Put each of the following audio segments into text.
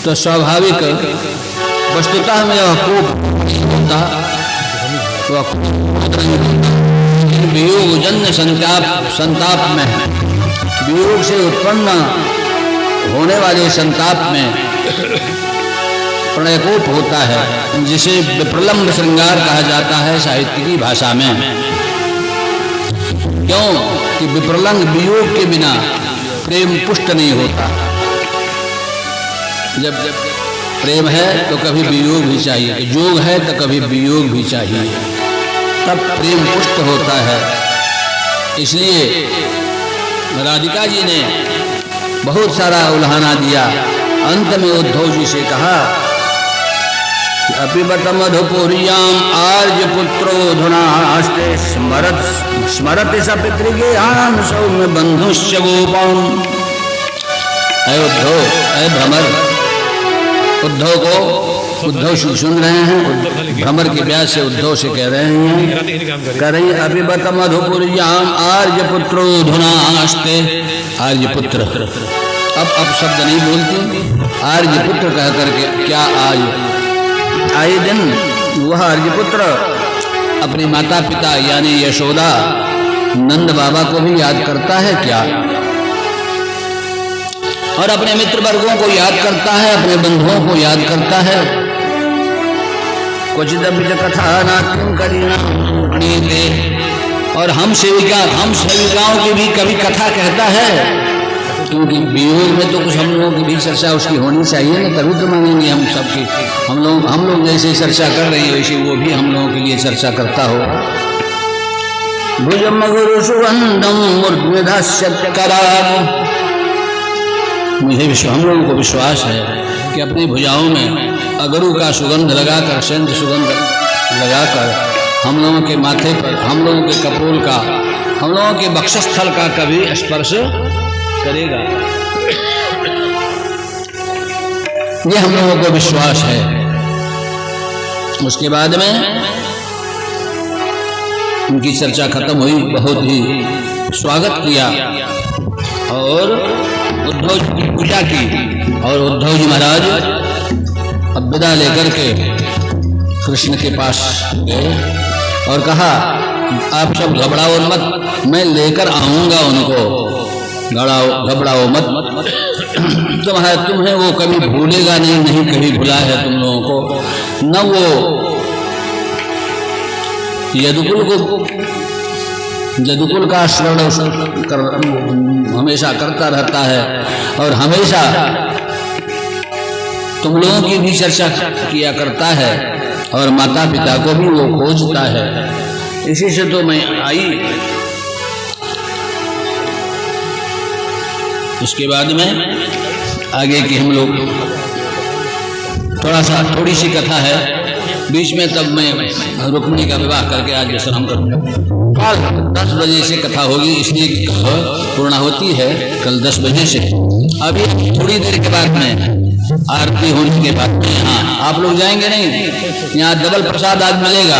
तो स्वाभाविक वस्तुतः में वह कोप होता, वियोग जन्य संताप में, वियोग से उत्पन्न होने वाले संताप में प्रणयकोप होता है, जिसे विप्रलंब श्रृंगार कहा जाता है साहित्य की भाषा में। क्यों कि विप्रलंब वियोग के बिना प्रेम पुष्ट नहीं होता। जब प्रेम है तो कभी वियोग भी चाहिए, जोग है तो कभी वियोग भी चाहिए, तब प्रेम पुष्ट होता है। इसलिए राधिका जी ने बहुत सारा उल्हाना दिया। अंत में उद्धव जी से कहा कि अपिबत मधुपुर्याम आर्यपुत्रो धुनास्ते स्मरति स पितृगेहान सौम्य बंधुश्च गोपान। अय उद्धव, अय भ्रमर, उद्धव सुन रहे हैं, भ्रमर के ब्याज से उद्धव से कह रहे हैं, कह रही अपिबत मधुपुर्याम आर्यपुत्रो धुनास्ते। आर्यपुत्र, अब शब्द नहीं बोलती, आर्यपुत्र कह करके क्या आए दिन वह आर्यपुत्र अपने माता पिता यानी यशोदा नंद बाबा को भी याद करता है क्या, और अपने मित्र वर्गों को याद करता है, अपने बंधुओं को याद करता है। कुछ कथा नाट्यम करीना, और हम सेविकाओं की भी कभी कथा कहता है, क्योंकि वियोग में तो कुछ हम लोगों की भी चर्चा उसकी होनी चाहिए ना, तभी तो मानेंगे हम सबकी। हम लोग जैसे चर्चा कर रहे हैं वैसे वो भी हम लोगों के लिए चर्चा करता हो। भुजम गुरु सुगंधम मुझे हम लोगों को विश्वास है कि अपनी भुजाओं में अगरू का सुगंध लगाकर, सेंध सुगंध लगाकर हम लोगों के माथे पर, हम लोगों के कपोल का, हम लोगों के वक्षस्थल का कभी स्पर्श करेगा, ये हम लोगों को विश्वास है। उसके बाद में उनकी चर्चा खत्म हुई, बहुत ही स्वागत किया और उद्धव जी की पूजा की, और उद्धव जी महाराज अब विदा लेकर के कृष्ण के पास गए और कहा आप सब घबराओ मत, मैं लेकर आऊंगा उनको, घबराओ मत, तुम्हें वो कभी भूलेगा नहीं कभी भुला है तुम लोगों को, न वो यदुकुल का स्मरण हमेशा करता रहता है, और हमेशा तुम लोगों की भी चर्चा किया करता है, और माता पिता को भी वो खोजता है। इसी से तो मैं आई। उसके बाद में आगे की हम लोग थोड़ी सी कथा है बीच में, तब मैं रुक्मिणी का विवाह करके आज विश्राम करूंगा। कल 10 बजे से कथा होगी, इसलिए पूर्ण होती है कल 10 बजे से। अभी थोड़ी देर के बाद में आरती होने के बाद में यहाँ आप लोग जाएंगे नहीं, यहाँ डबल प्रसाद आज मिलेगा,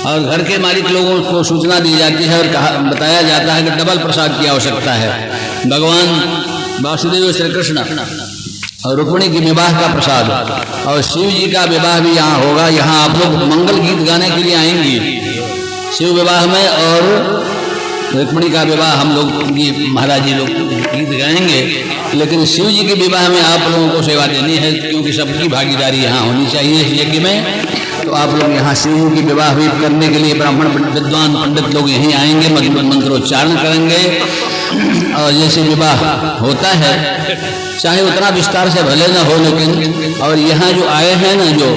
और घर के मालिक लोगों को सूचना दी जाती है और बताया जाता है कि डबल प्रसाद की आवश्यकता है। भगवान वासुदेव श्री कृष्ण और रुक्मिणी की विवाह का प्रसाद, और शिव जी का विवाह भी यहाँ होगा। यहाँ आप लोग मंगल गीत गाने के लिए आएंगी शिव विवाह में, और रुक्मिणी का विवाह हम लोग महाराज जी लोग गीत गाएंगे, लेकिन शिव जी के विवाह में आप लोगों को सेवा देनी है, क्योंकि सबकी भागीदारी यहाँ होनी चाहिए इस यज्ञ में। तो आप लोग यहाँ शिव जी की विवाह भी करने के लिए ब्राह्मण विद्वान पंडित लोग यहीं आएंगे, मंत्रोच्चारण करेंगे, और जैसे विवाह होता है चाहे उतना विस्तार से भले न हो, लेकिन और यहाँ जो आए हैं ना, जो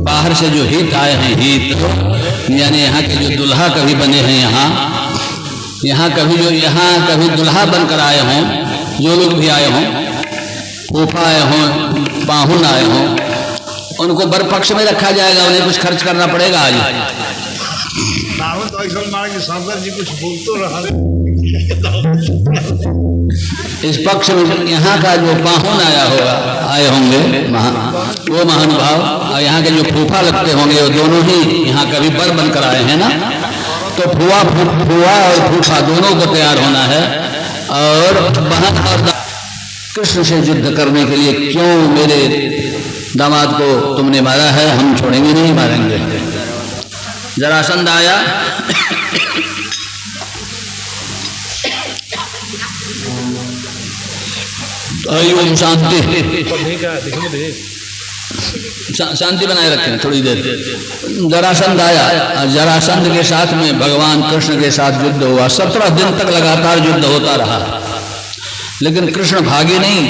बाहर से जो हित आए हैं, हित यानी यहाँ के जो दुल्हा कभी बने हैं, यहाँ कभी दुल्हा बनकर आए हों, जो लोग भी आए हों, फूफा आए हों, पाहुन आए हों, उनको बर पक्ष में रखा जाएगा, उन्हें कुछ खर्च करना पड़ेगा। आज इस पक्ष में यहाँ का जो पाहुन आए होंगे वो महानुभाव, और यहाँ के जो फूफा लगते होंगे वो दोनों ही यहाँ कभी बर बनकर आए हैं ना, तो फुआ और फूफा दोनों को तैयार होना है, और बहन और कृष्ण से युद्ध करने के लिए क्यों मेरे दामाद को तुमने मारा है? हम छोड़ेंगे नहीं, मारेंगे। जरासंध आया, ओम शांति, शांति बनाए रखें थोड़ी देर। जरासंध आया, जरासंध के साथ में भगवान कृष्ण के साथ युद्ध हुआ। 17 दिन तक लगातार युद्ध होता रहा, लेकिन कृष्ण भागे नहीं।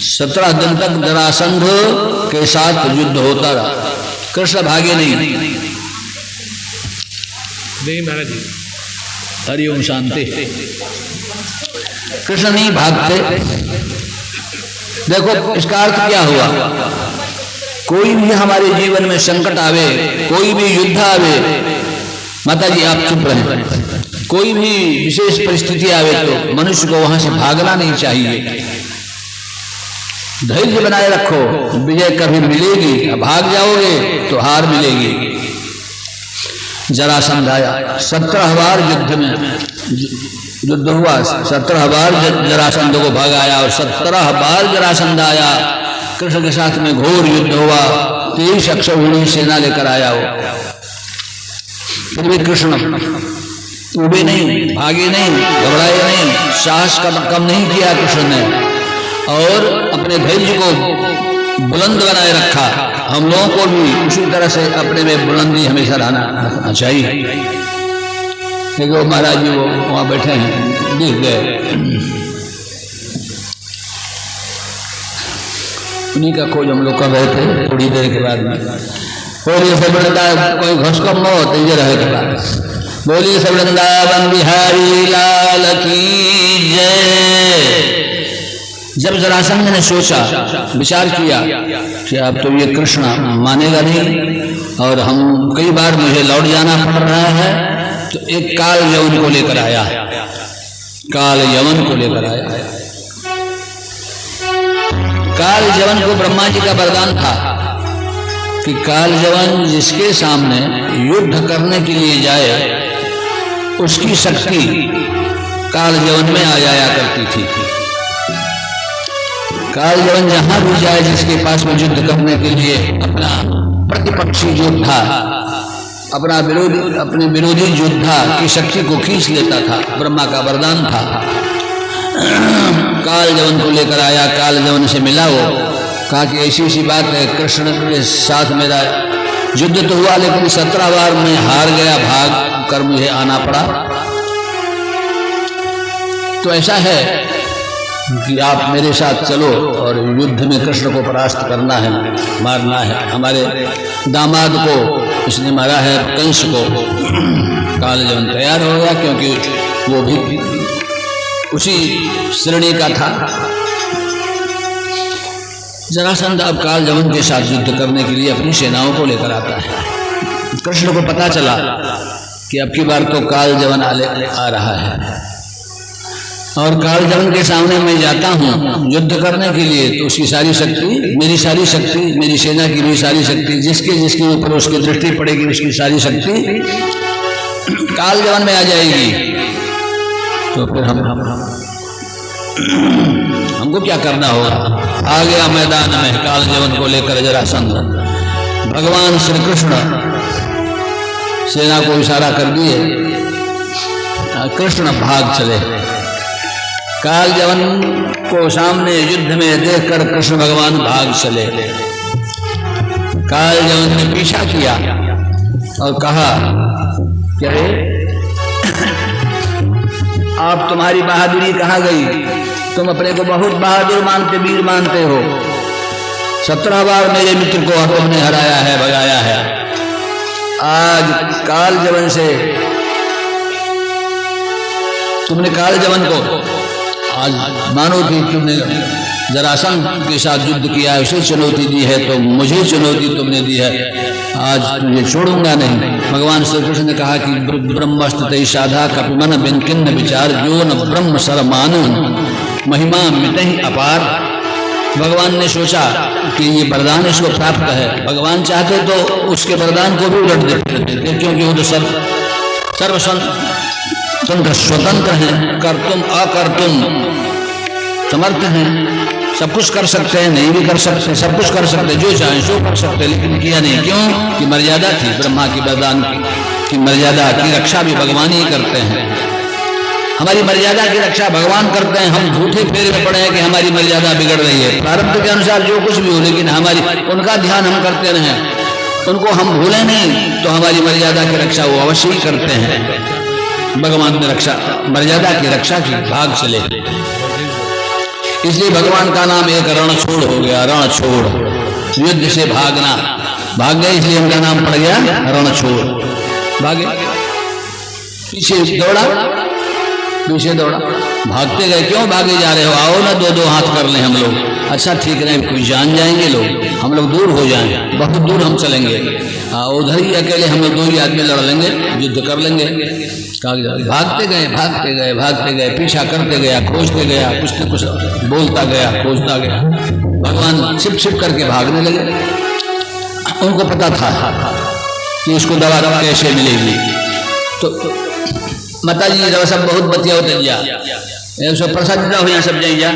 17 दिन तक जरासंध के साथ युद्ध होता रहा, कृष्ण भागे नहीं। महाराज जी, हरिओम शांति। कृष्ण नहीं भागते। देखो इसका अर्थ क्या हुआ? कोई भी हमारे जीवन में संकट आवे, कोई भी युद्ध आवे, माता जी आप चुप रहें, कोई भी विशेष परिस्थिति आवे तो मनुष्य को वहां से भागना नहीं चाहिए। धैर्य बनाए रखो, विजय कभी मिलेगी। भाग जाओगे तो हार मिलेगी। जरासंध आया, 17 बार युद्ध में युद्ध हुआ, 17 बार जरासंध को भगाया और 17 बार जरासंध आया। कृष्ण के साथ में घोर युद्ध हुआ। 23 अक्षौहिणी सेना लेकर आया वो, फिर भी कृष्ण उबे नहीं, भागे नहीं, घबराए नहीं, साहस कम नहीं किया कृष्ण ने, और अपने धैर्य को बुलंद बनाए रखा। हम लोगों को भी उसी तरह से अपने में बुलंदी हमेशा रहना चाहिए। देखो महाराज जी वो वहां बैठे हैं, दिख गए, उन्हीं का खोज हम लोग कर रहे थे। थोड़ी देर के बाद में बोलिए सब वृंदावन, कोई घुसकम न हो तो ये रहे के बाद बोलिए सब वृंदावन बिहारी लाल की जय। जब जरासंध ने सोचा, विचार किया कि अब तो ये कृष्ण मानेगा नहीं और हम कई बार मुझे लौट जाना पड़ रहा है, तो एक काल यवन को लेकर आया। काल यवन को लेकर आया। काल यवन को ब्रह्मा जी का वरदान था कि काल यवन जिसके सामने युद्ध करने के लिए जाए उसकी शक्ति काल यवन में आ जाया करती थी। काल यवन जहां भी जाए जिसके पास में युद्ध करने के लिए अपना प्रतिपक्षी योद्धा, अपने विरोधी योद्धा की शक्ति को खींच लेता था। ब्रह्मा का वरदान था। काल यवन को लेकर आया, काल यवन से मिला, वो कहा कि ऐसी ऐसी बात है, कृष्ण के साथ मेरा युद्ध तो हुआ लेकिन 17 बार मैं हार गया, भाग कर मुझे आना पड़ा। तो ऐसा है कि आप मेरे साथ चलो और युद्ध में कृष्ण को परास्त करना है, मारना है। हमारे दामाद को इसने मारा है, कंस को। काल यवन तैयार हो गया क्योंकि वो भी उसी श्रेणी का था। जरासंध अब काल यवन के साथ युद्ध करने के लिए अपनी सेनाओं को लेकर आता है। कृष्ण को पता चला कि अब की बार तो काल यवन आ रहा है और काल यवन के सामने मैं जाता हूँ युद्ध करने के लिए, तो उसकी सारी शक्ति, मेरी सारी शक्ति, मेरी सेना की भी सारी शक्ति, जिसके ऊपर उसकी दृष्टि पड़ेगी उसकी सारी शक्ति काल यवन में आ जाएगी। तो फिर हमको क्या करना होगा? आ गया मैदान में काल यवन को लेकर जरासंध। भगवान श्री कृष्ण सेना को इशारा कर दिए, कृष्ण भाग चले। काल यवन को सामने युद्ध में देखकर कृष्ण भगवान भाग चले। काल यवन ने पीछा किया और कहा, क्या आप, तुम्हारी बहादुरी कहाँ गई? तुम अपने को बहुत बहादुर मानते, वीर मानते हो। 17 बार मेरे मित्र को तुमने हराया है, भगाया है। आज काल यवन से तुमने काल यवन को आज मानो कि तुमने जरासंध के साथ युद्ध किया है, उसे चुनौती दी है, तो मुझे चुनौती तुमने दी है, आज तुझे छोड़ूंगा नहीं। भगवान श्री कृष्ण ने कहा कि ब्रह्मस्तते साधा कपिमन बिनकिन्न विचार जो न ब्रह्म सरमान महिमा मिटहि अपार। भगवान ने सोचा कि ये वरदान इसको प्राप्त है। भगवान चाहते तो उसके वरदान को भी उलट देते, क्योंकि वो तो सर्व स्वतंत्र हैं, कर्तुम अकर्तुम समर्थ हैं, सब कुछ कर सकते हैं, नहीं भी कर सकते, सब कुछ कर सकते, जो चाहे सो कर सकते, लेकिन किया नहीं। क्यों? कि मर्यादा थी ब्रह्मा की, वरदान की मर्यादा की रक्षा भी भगवान ही करते हैं। हमारी मर्यादा की रक्षा भगवान करते हैं। हम झूठे फेर में पड़े हैं कि हमारी मर्यादा बिगड़ रही है। प्रारब्ध के अनुसार जो कुछ भी हो, लेकिन हमारी उनका ध्यान हम करते रहें, उनको हम भूलें नहीं, तो हमारी मर्यादा की रक्षा वो अवश्य ही करते हैं। भगवान ने रक्षा, मर्यादा की रक्षा की, भाग चले। इसलिए भगवान का नाम एक रणछोड़ हो गया, रणछोड़, युद्ध से भागना, भाग गए, इसलिए उनका नाम पड़ गया रणछोड़। भागे, पीछे दौड़ा, भागते गए। क्यों भागे जा रहे हो? आओ ना, दो हाथ कर लें हम लोग। अच्छा ठीक है, कोई जान जाएंगे लोग, हम लोग दूर हो जाएंगे, बहुत दूर हम चलेंगे, उधर ही अकेले हम लोग 2 ही आदमी लड़ लेंगे, युद्ध कर लेंगे। भागते गए, पीछा करते गया, खोजते गया, कुछ न कुछ बोलता गया, खोजता गया। भगवान छिप करके भागने लगे। उनको पता था कि इसको दवा कैसे मिलेगी। तो माता जी सब बहुत बतिया होते जा, प्रसाद हो यहाँ सब जाइए।